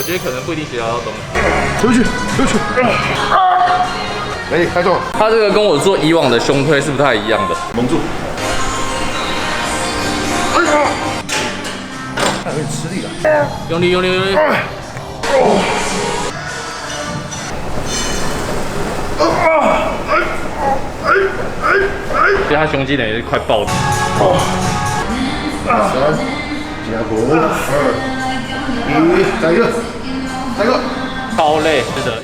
觉得可能不一定学得到东西。出去，出去。哎，开动。他这个跟我做以往的胸推是不太一样的。蒙住。哎呀！有点吃力了。用力，用力，用力。所以他胸肌等于是快爆的。3、加5、2、1，再一个，再一个。超累，是的。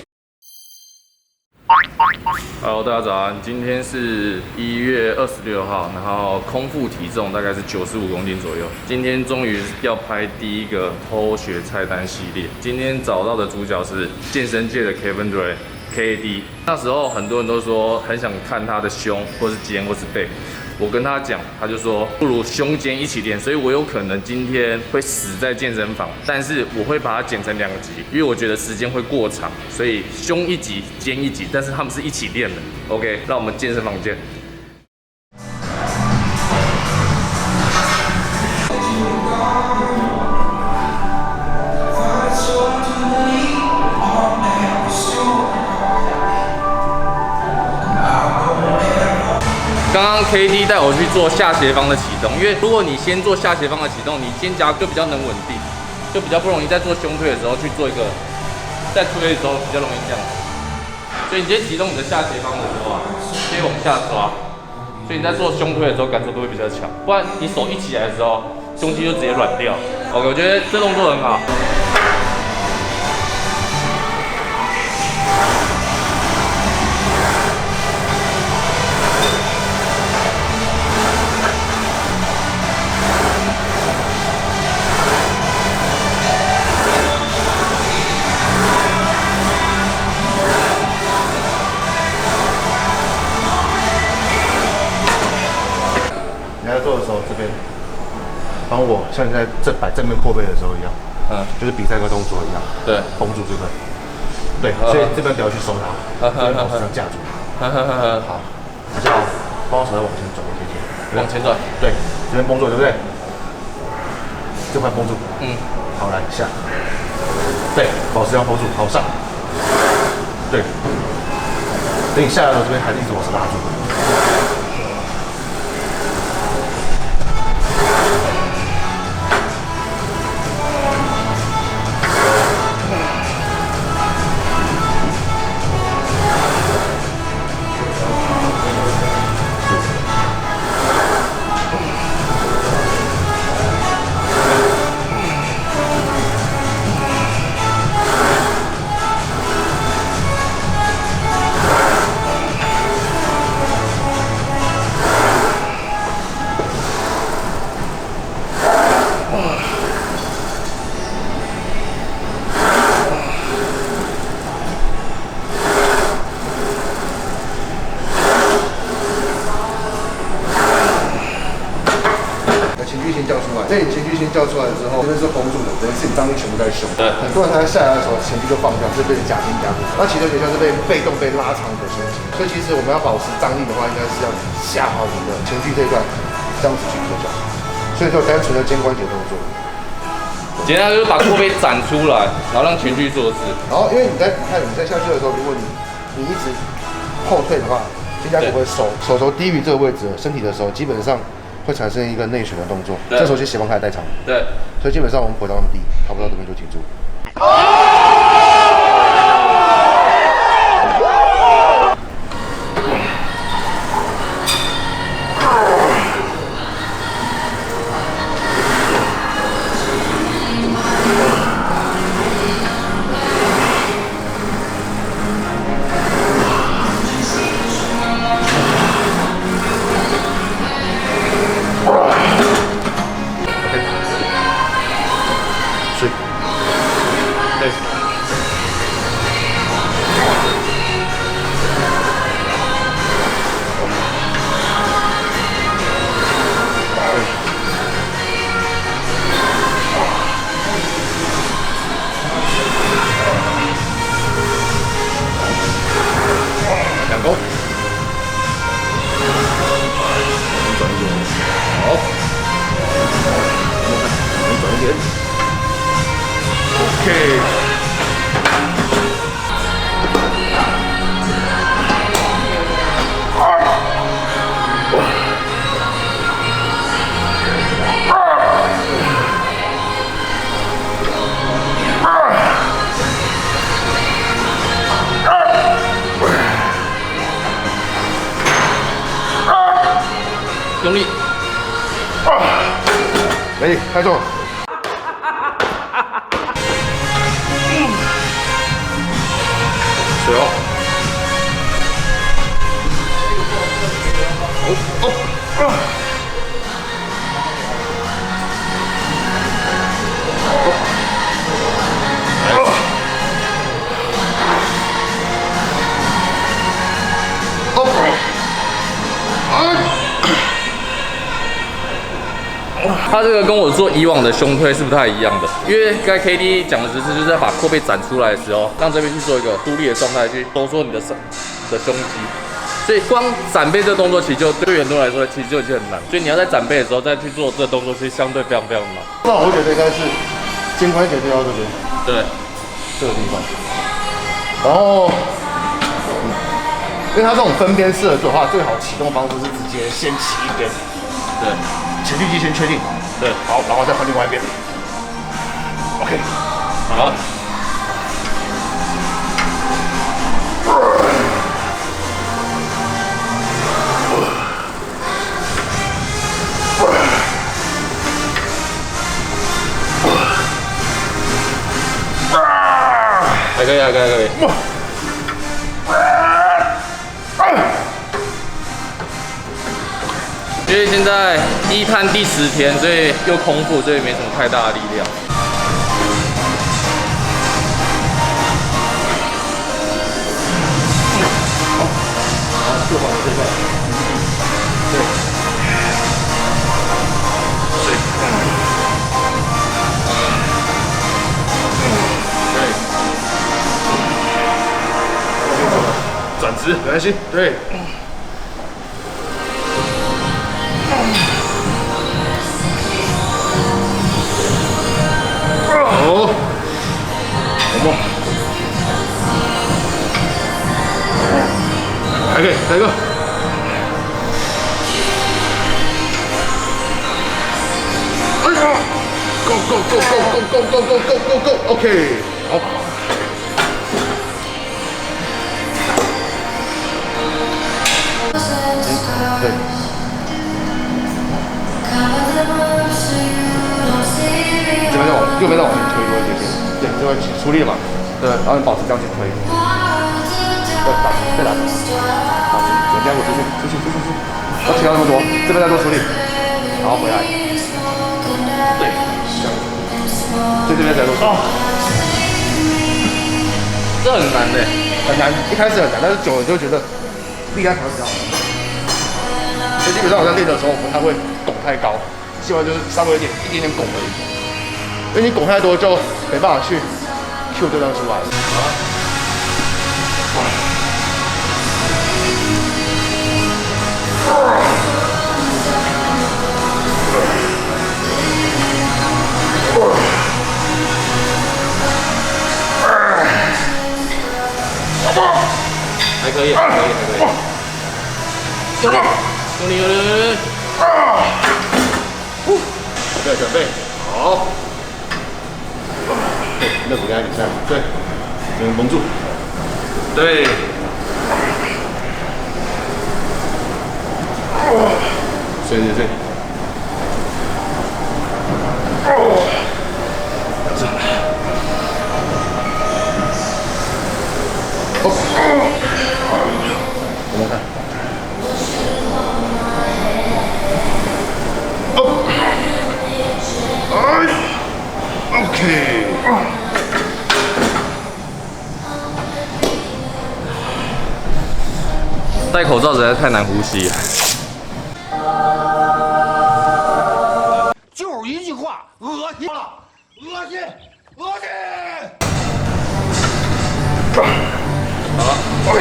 Hello， 大家早安，今天是1月26号，然后空腹体重大概是95公斤左右。今天终于要拍第一个偷学菜单系列。今天找到的主角是健身界的 Kevin Durant。KD 那时候很多人都说很想看他的胸，或是肩，或是背。我跟他讲，他就说不如胸肩一起练，所以我有可能今天会死在健身房，但是我会把它剪成2集，因为我觉得时间会过长，所以胸一集，肩一集，但是他们是一起练的。OK， 让我们健身房见。刚刚 KD 带我去做下斜方的启动，因为如果你先做下斜方的启动，你肩胛就比较能稳定，就比较不容易在做胸推的时候去做一个，在推的时候比较容易这样。所以你今天启动你的下斜方的时候啊，可以往下抓，所以你在做胸推的时候感受都会比较强。不然你手一起来的时候，胸肌就直接软掉。OK， 我觉得这动作很好。在做的时候，这边帮我像你在摆正面扩背的时候一样，就是比赛个动作一样，对，绷住这边，对，所以这边不要去收它，这边保持上架住，好，比较帮我手再往前转一些些，往前转，对，这边绷住对不对？这块绷住，好，来下，对，保持要绷住，好上，对，等你下来的时候，这边还是一直往上拉住。所以情绪先叫出来之后，这边是绷住的，等于是你张力全部在胸。对，很多人他下来的时候，前臂就放掉，这边夹筋夹住。那其实有点像是被动被拉长的胸肌。所以其实我们要保持张力的话，应该是要下好你的前臂这一段，这样子去做脚。所以就单纯的肩关节动作。简单就是把阔背展出来，然后让前臂做事。然后因为你在下去的时候，如果你一直后退的话，肩胛骨会收，手肘低于这个位置，身体的时候基本上会产生一个内旋的动作，这时候其实斜方开始代偿。对，所以基本上我们回到那么低，差不多这边就停住。OK。以，太重了。水哦。他这个跟我做以往的胸推是不太一样的，因为刚才 KD 讲的姿势就是在把阔背展出来的时候，让这边去做一个独立的状态，去收缩你的胸肌。所以光展背这个动作，其实就对很多人来说，其实就已经很难。所以你要在展背的时候再去做这个动作，其实相对非常非常难。那我觉得应该是肩关节对到这边，对，这个地方。然后，因为它这种分边式的做的话，最好启动方式是直接先起一边。对，前锯肌先确定，对，好，然后再换另外一边。OK， 好。还可以，还可以，还可以。因为现在一探第10天，所以又空腹，所以没什么太大的力量。好，就往这块。对。转直，没关系，对。好，我摸，还可以，再一个。哎呀 ，Go go go go go go go go go go go，OK， 好。对。这边再往右边再往前推多一点点，对，这边出力嘛，对，然后你保持这样去推，再打，我这样我出去，要提到那么多，这边再多出力，然后回来，对，这样，在这边再多出力，这很难的，很难，一开始很难，但是久了就觉得力量调比较好。所以基本上我在练的时候，我不太会拱太高，希望就是稍微一点点拱而已。因为你拱太多就没办法去 Q 对方出来。还可以，还可以，还可以。用力，用力，用力！准备，好。对，那股压力3，对，这边绷住，对。睡。这。我们看。OK。戴口罩实在太难呼吸了。就是一句话，恶心了，恶心。好了 ，OK。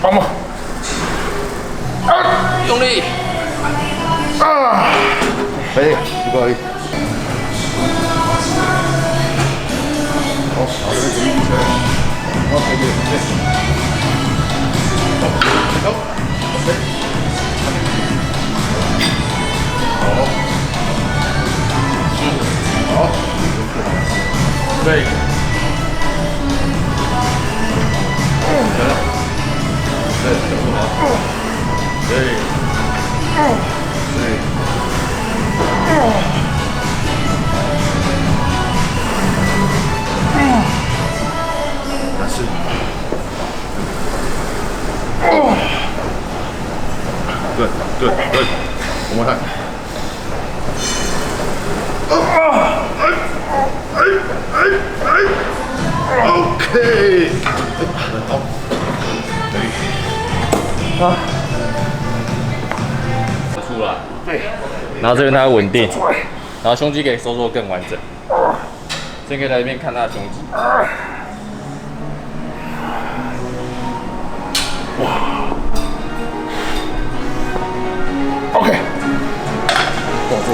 帮忙！用力！可以，不可以。好，这边注意一下。好，可以，走，OK。对。对，脚步好。对。对。还是。Good, good, good. One more time. Okay. 好。出来。对。然后这边它会稳定，然后胸肌可以收缩更完整。先可以在这边看它的胸肌。哇。OK， 动作。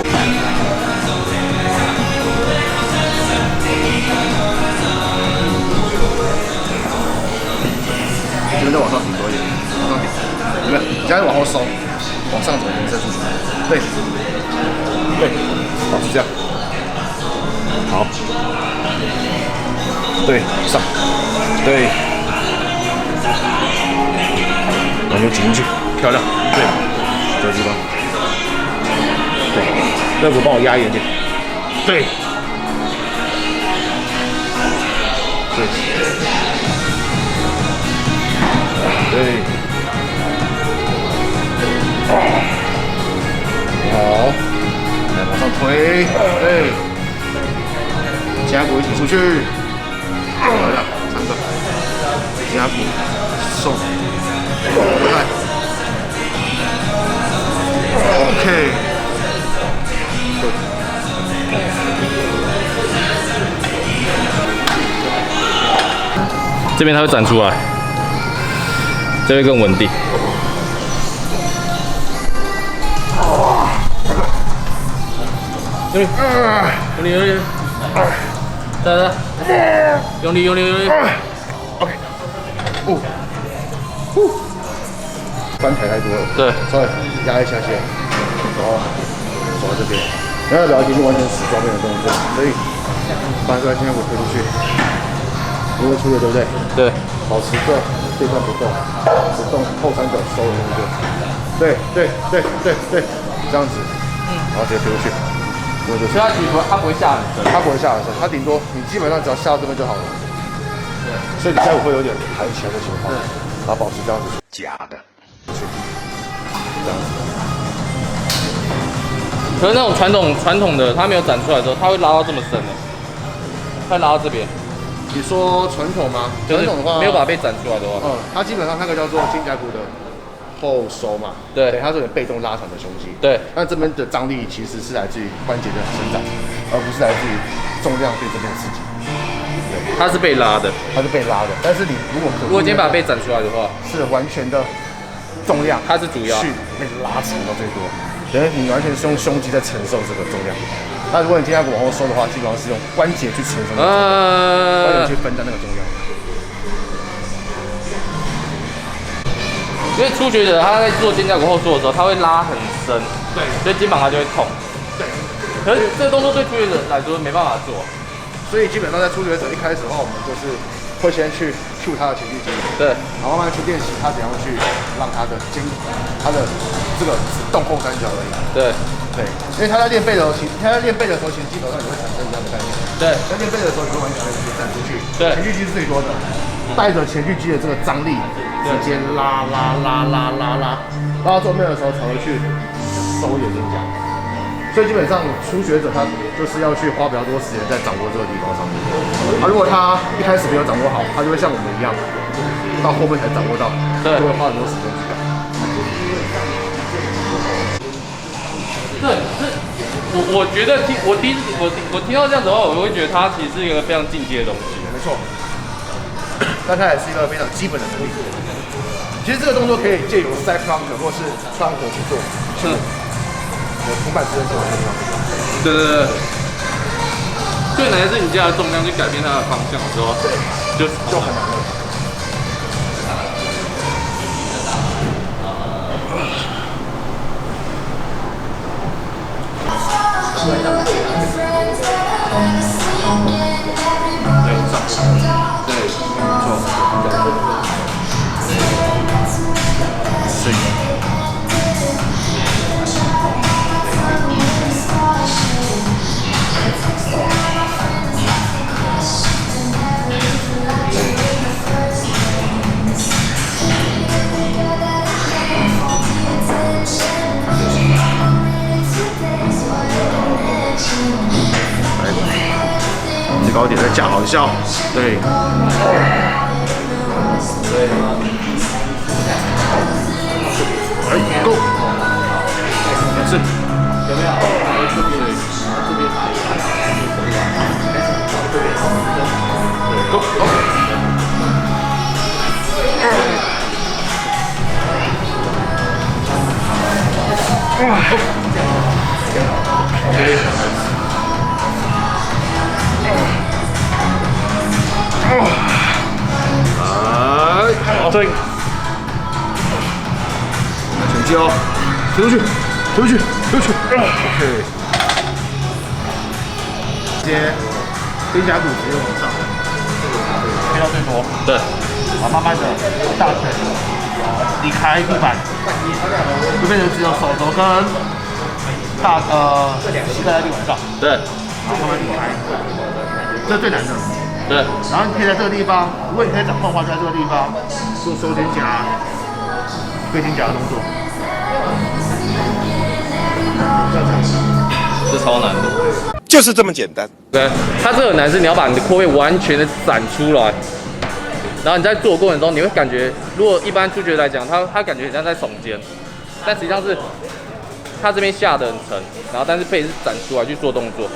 这边再往上顶多一点，往上顶，有没有？你现在往后收，往上走，延伸出去。对，对，保持这样。好。对，上，对，完全挤进去，漂亮，对。这个地方，对，肋骨帮我压一点点，对，对，对，好，来往上推，对，夹骨一起出去，漂亮，3个，夹骨，送，回来。OK， 这边它会展出来，这会更稳定。用力，用力，来，用力，用力，用力。OK， 翻起来太多了，对，稍微压一下先，然后走到这边，然后了解是完全死装备的动作，所以把这个肩胛骨推出去，不会出的，对不对？对，保持这段不动，只动后三角收的动作，对对对对对，这样子，然后直接推出去，所以它举它不会下很深，它不会下很深，它顶多你基本上只要下到这边就好了，对，所以你下午会有点抬起来的情况，然后保持这样子，假的。这样子，可是那种传统的，它没有展出来的时候，它会拉到这么深的，它拉到这边。你说传统吗？传统的话，没有把它被展出来的话，它基本上那个叫做肩胛骨的后收嘛，对，它是有被动拉长的胸肌，对。那这边的张力其实是来自于关节的伸展，而不是来自于重量对这边的刺激。对，它是被拉的，它是被拉的。但是你如果今天把它被展出来的话，是完全的。重量它是主要去被拉长到最多，等于你完全是用胸肌在承受这个重量。那如果你肩胛骨往后收的话，基本上是用关节去承受那个重量，关节去分担那个重量。因为初学者他在做肩胛骨后收的时候，他会拉很深，对，所以肩膀他就会痛。对，可是这个动作对初学者来说没办法做，所以基本上在初学者一开始的话，我们就是会先去 Q 他的前锯肌，对，然后慢慢去练习他怎样去让他的他的这个只动后三角而已。对，对，因为他在练背的时候，其实基本上也会产生一样的概念。对，在练背的时候，你会完全直接站出去，对，前锯肌是最多的，带着前锯肌的这个张力，直接拉到后面的时候才会去收眼睛夹。所以基本上初学者他就是要去花比较多时间在掌握这个地方上面。如果他一开始没有掌握好，他就会像我们一样，到后面才掌握到，就会花很多时间去改。对，我觉得我听到这样子的话，我会觉得它其实是一个非常进阶的东西。没错，但它也是一个非常基本的能力。其实这个动作可以借由 side plank 或是 plank 去做。是。同板支撑是完全对对对，最难的是你加的重量去改变它的方向的时候，对，就很难了。高一点，再架好一下。对。对。哎 ，Go。是。有没有？这边。对 ，Go。对，前击哦，推出去，推出去，推出去。OK。直接肩胛骨直接往上，推到最多。对。好，慢慢的大腿离开地板，就变成只有手肘跟膝盖在地板上。对。然后慢慢离开，这是最难的。对。然后你可以在这个地方，如果你可以掌控的话，就在这个地方做收肩胛、背肩胛的动作。这超难的。就是这么简单。对，它这个难是你要把你的阔背完全的展出来，然后你在做的过程中，你会感觉，如果一般初学来讲，他感觉很像在耸肩，但实际上是他这边下得很沉，然后但是背是展出来去做动作。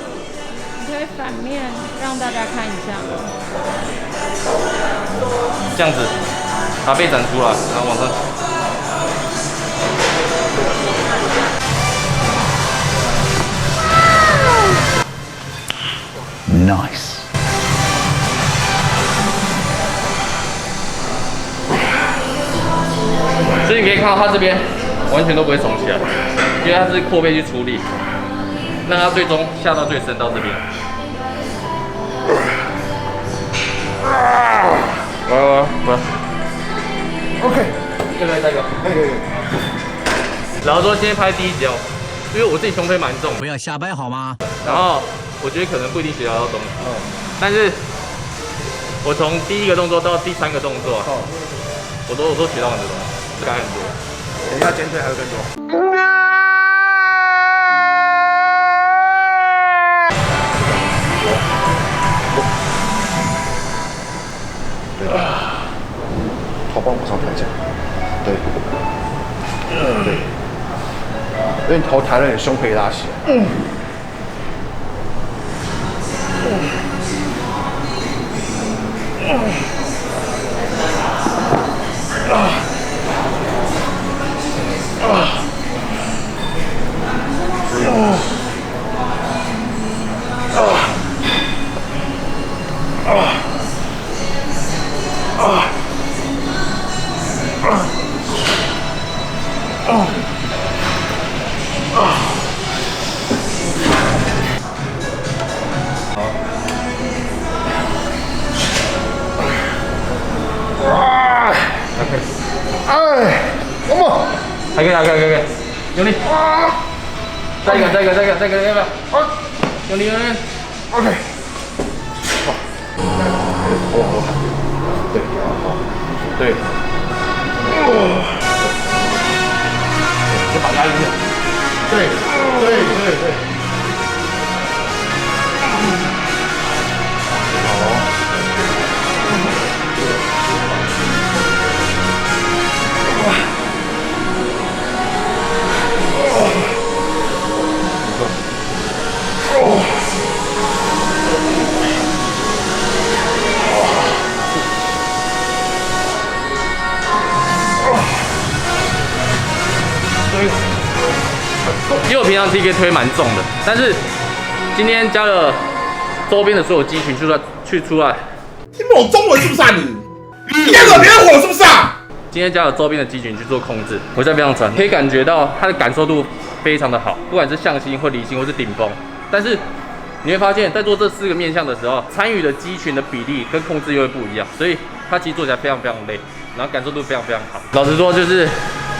你可以反面让大家看一下。这样子，把背展出来，然后往上。Nice。所以你可以看到他这边完全都不会耸起来，因为他是阔背去出力，让他最终下到最深到这边。不 OK， 对，再一个，可以。然后说今天拍第一集哦，因为我自己胸推蛮重，不要瞎掰好吗？然后我觉得可能不一定学到东西，但是我从第一个动作到第3个动作，我都学到很多东西，改很多。等一下肩推还会更多。头帮往上抬起来，对，对，因为你头抬了，你胸可以拉起来。还可以，用力！再一个，要不要？用力！OK。对。就把压力掉。对。因为我平常 TK 推蛮重的，但是今天加了周边的所有肌群出来。听不懂中文是不是啊你？你两个别火是不是啊？今天加了周边的肌群去做控制，我在背上传，可以感觉到它的感受度非常的好，不管是向心或离心或是顶峰。但是你会发现在做这4个面向的时候，参与的肌群的比例跟控制又会不一样，所以它其实做起来非常累，然后感受度非常好。老实说，就是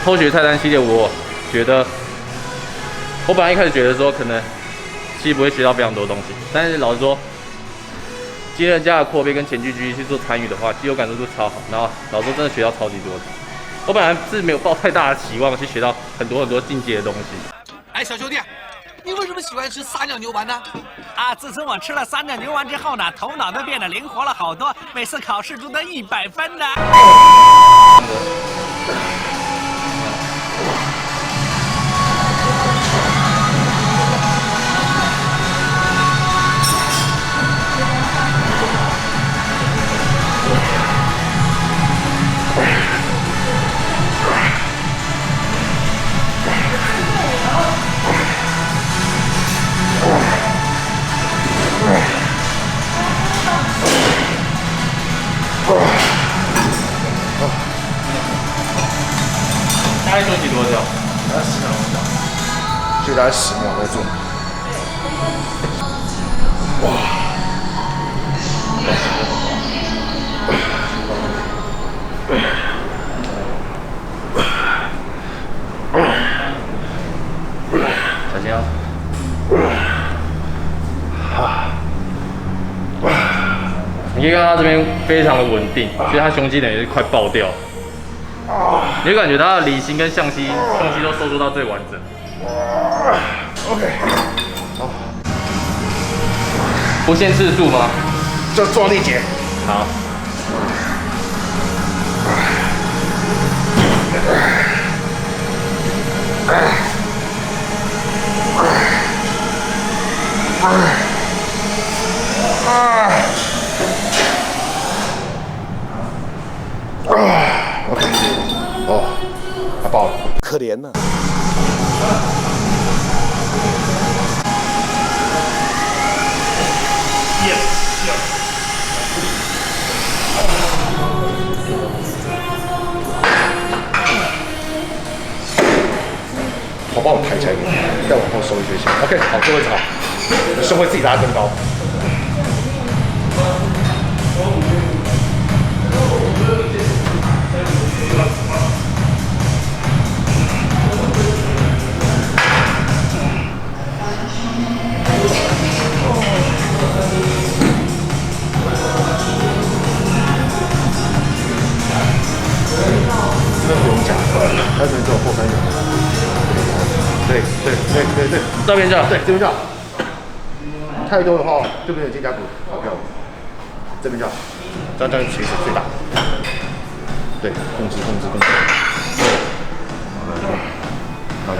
偷学菜单系列，我觉得我本来一开始觉得说可能其实不会学到非常多东西，但是老实说，今天加了扩背跟前锯肌去做参与的话，肌肉感受度超好，然后老实说真的学到超级多的。我本来是没有抱太大的期望去学到很多进阶的东西。哎，小兄弟，你你为什么喜欢吃撒尿牛丸呢？啊，自从我吃了撒尿牛丸之后呢，头脑都变得灵活了好多，每次考试都得100分呢。大概休息多久？大概10秒，所以大概10秒在做。小心啊！你可以看到他这边非常的稳定，其实他胸肌等于是快爆掉。你会感觉他的离心跟向心胸肌都收缩到最完整。OK， 好，不限次数吗？就做力竭。好。OK， 哦，他爆了，可怜呐、头帮我抬起来一点，再往后收一些线。OK， 好，这位置好，胸会自己拉更高。这不用夹，它只能只有后三角。对，这边叫对，这边叫。太多的话，这边有肩胛骨跑掉了。这边叫，这样其实最大。对，控制。对，好的。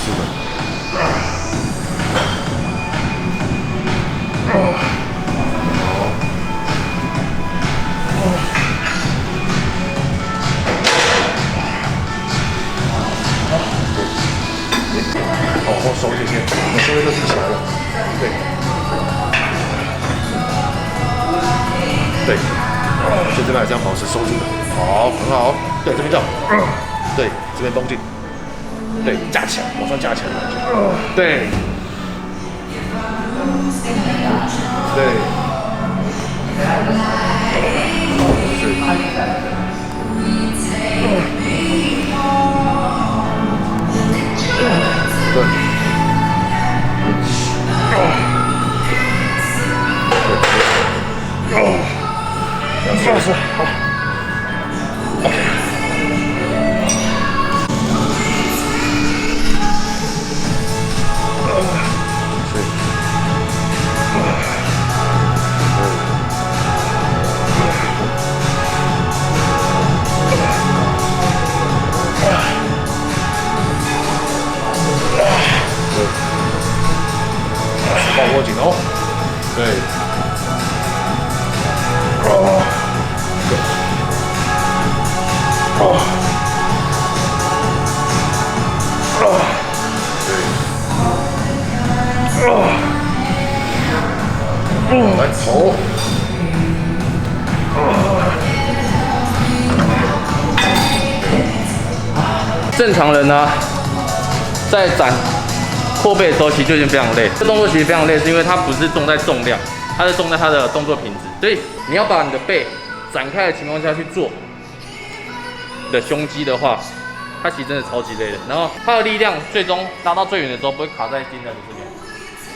是的。往后收这些，我收的都是起来了。对，就这边这样保持收住的，好，很好。对，这边叫，对，这边绷紧，对，架起来，往上架起来，对，是，好。OK。抱握紧哦。对。来头，正常人呢，在展扩背的时候，其实就已经非常累。这动作其实非常累，是因为它不是重在重量，它是重在它的动作品质。所以你要把你的背展开的情况下去做你的胸肌的话，它其实真的超级累的。然后它的力量最终拉到最远的时候，不会卡在肩胛骨这边，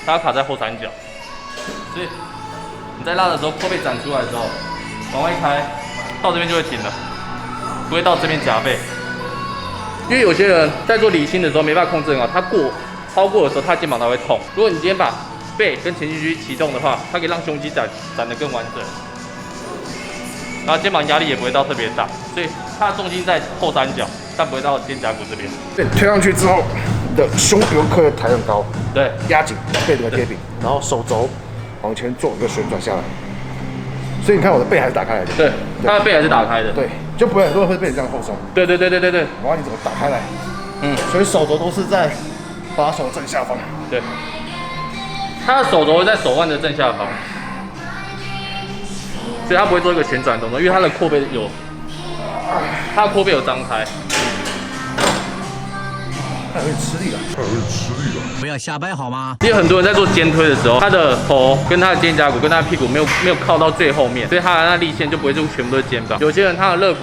它要卡在后三角。所以你在拉的时候，扩背展出来的时候，往外开，到这边就会停了，不不会到这边夹背。因为有些人在做离心的时候没办法控制很好，他超过的时候，他肩膀才会痛。如果你今天把背跟前进区启动的话，它可以让胸肌展得更完整，然后肩膀压力也不会到特别大，所以它的重心在后三角，但不会到肩胛骨这边。对，推上去之后，你的胸不用刻意抬很高，对，压紧，背这个贴平，然后手肘往前做一个旋转下来。所以你看我的背还是打开来的，对，它的背还是打开的，对，就不会很多人会被你这样后松。对。然后你怎么打开来？所以手肘都是在把手正下方。对，它的手肘会在手腕的正下方，所以它不会做一个旋转动作，因为它的阔背有张开。它有点吃力了，不要瞎掰好吗？因为很多人在做肩推的时候，他的头跟他的肩胛骨跟他的屁股没有靠到最后面，所以他的那力线就不会就全部都是肩膀。有些人他的肋骨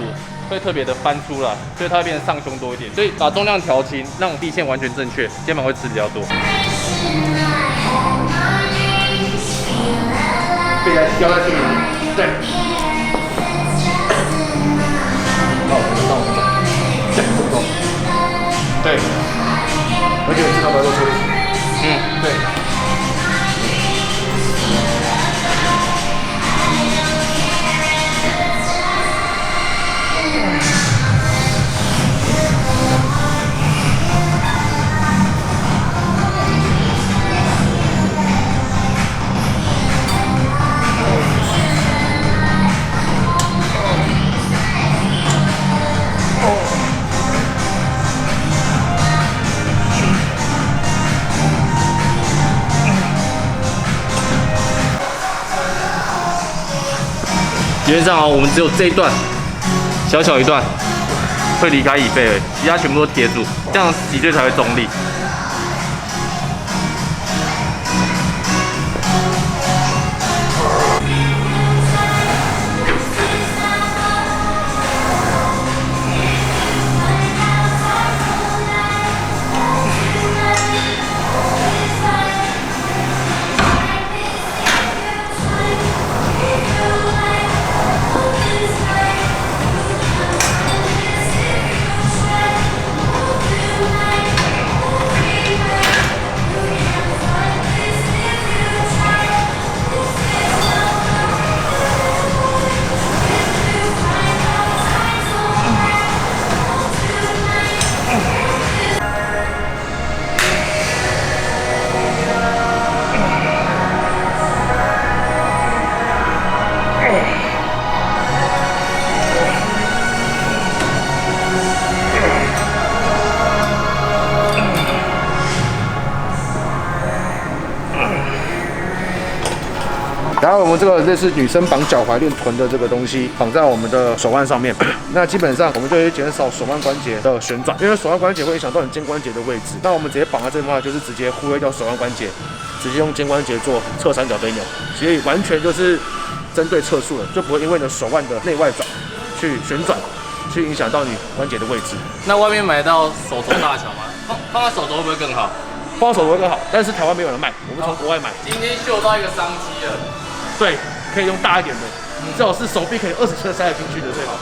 会特别的翻出来，所以他会变成上胸多一点。所以把重量调轻，让力线完全正确，肩膀会吃比较多。背来腰在这里，对。那我们这样这么高，对。而且知道不要做车力。对。原则上我们只有这一段小一段会离开椅背而已，其他全部都贴住，这样脊椎才会中立。然后我们这个类似女生绑脚踝练臀的这个东西，绑在我们的手腕上面。那基本上我们就会减少手腕关节的旋转，因为手腕关节会影响到你肩关节的位置。那我们直接绑在这边的话，就是直接忽略掉手腕关节，直接用肩关节做侧三角飞扭，所以完全就是针对侧束了，就不会因为你的手腕的内外转去旋转，去影响到你关节的位置。那外面买到手肘大小吗？放在手肘会不会更好？放手肘会更好，但是台湾没有人卖，我们从国外买。今天嗅到一个商机了。对，可以用大一点的，最好是手臂可以20寸塞得进去的最好。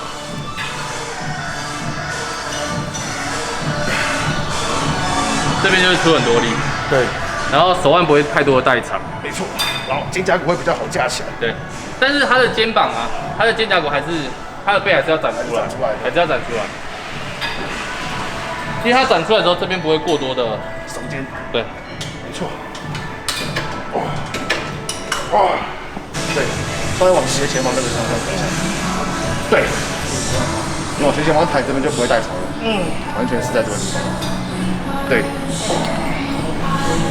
这边就是出很多力，对，然后手腕不会太多的代偿，没错，然后肩胛骨会比较好架起来。对，但是他的肩膀啊，他的肩胛骨还是他的背还是要展出来，还是要展出来。因为它展出来之后，这边不会过多的耸肩。对，没错。哇，对，稍微往斜前方那个方向走一下。对，你往斜前方抬，这边就不会代偿了。完全是在这个地方。对，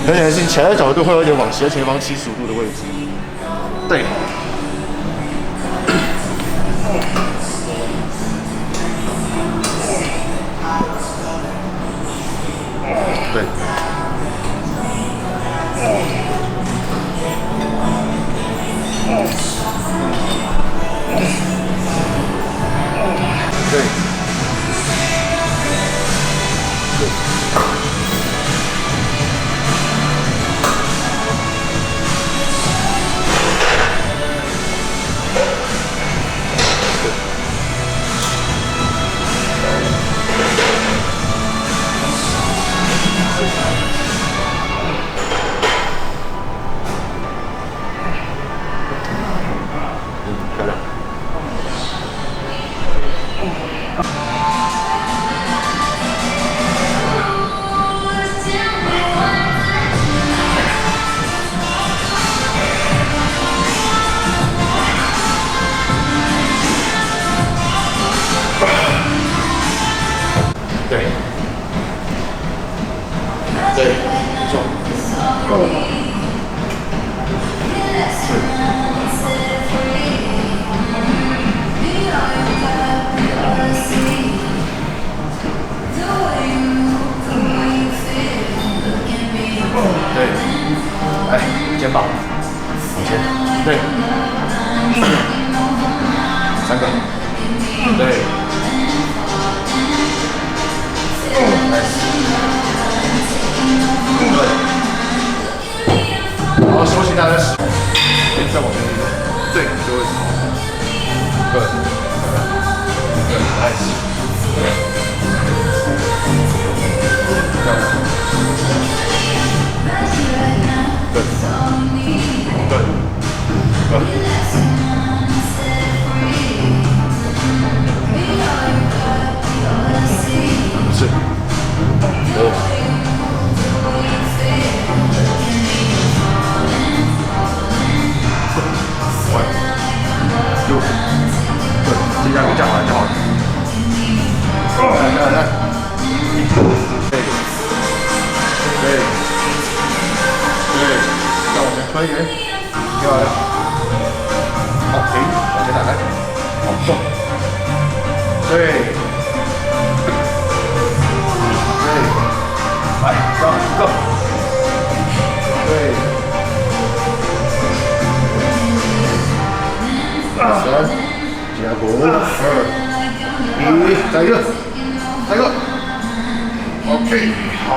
很显然是你起来的角度会有点往斜前方75度的位置。对。对。对。对，没错。对，来肩膀往前，对，3个，对，nice， 对，然后休息大概10，再往前一点，对，就会对，对，nice， 这样。对，对，对，是，对，快，6，对，接下来讲完就好了。来，对，对。对，再往前推一点，漂亮。好，停，往前打开，好，动。对，对，来，go，对。3，加5，2，1，再一个，OK， 好。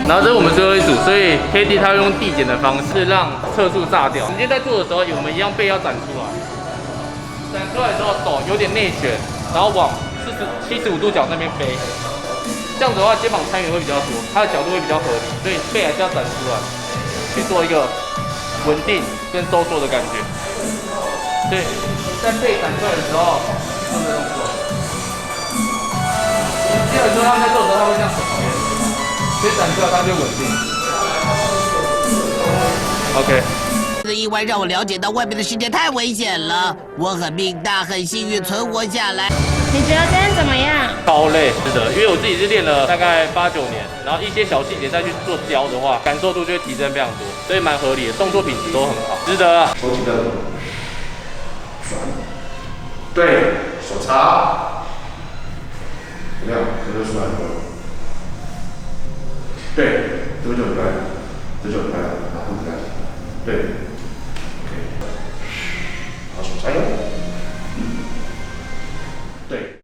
然后这是我们最后一组，所以 KD 他用递减的方式让侧束炸掉。你今天在做的时候，我们一样背要展出来，展出来之后手有点内旋，然后往75度角那边飞。这样子的话，肩膀参与会比较多，它的角度会比较合理，所以背还是要展出来，去做一个稳定跟收缩的感觉。对，在背展出来的时候，做这个动作。第二个时候他在做的时候，他会这样手旁边。所以展出来它就稳定。OK。这意外让我了解到外面的世界太危险了，我很命大，很幸运存活下来。你觉得今天怎么样？超累，是的，因为我自己是练了大概8、9年，然后一些小细节再去做教的话，感受度就会提升非常多，所以蛮合理的，动作品质都很好，值得啊。手起的，对，手插，怎么样？这就出来了。对，这个就很漂亮，这就很漂亮，然后很漂亮，对 ，OK， 好，手插油，对。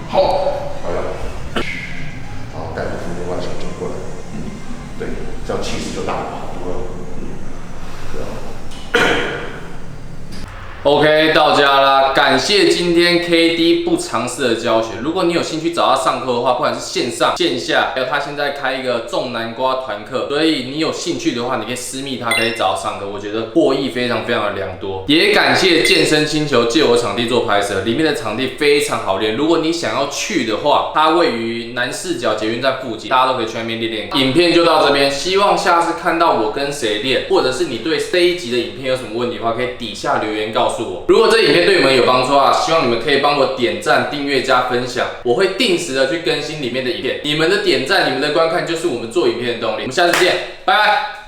好，漂亮，好，带着扶着弯手转过来，对，这样气势就大了好多了。OK， 到家啦！感谢今天 KD 不尝试的教学。如果你有兴趣找他上课的话，不管是线上、线下，还有他现在开一个种南瓜团课，所以你有兴趣的话，你可以私密他，可以找他上课。我觉得获益非常非常的良多。也感谢健身星球借我场地做拍摄，里面的场地非常好练。如果你想要去的话，它位于南市角捷运站附近，大家都可以去那边练练。影片就到这边，希望下次看到我跟谁练，或者是你对这一集的影片有什么问题的话，可以底下留言告诉我。如果这影片对你们有帮助啊，希望你们可以帮我点赞、订阅、加分享，我会定时的去更新里面的影片。你们的点赞、你们的观看就是我们做影片的动力。我们下次见，拜拜。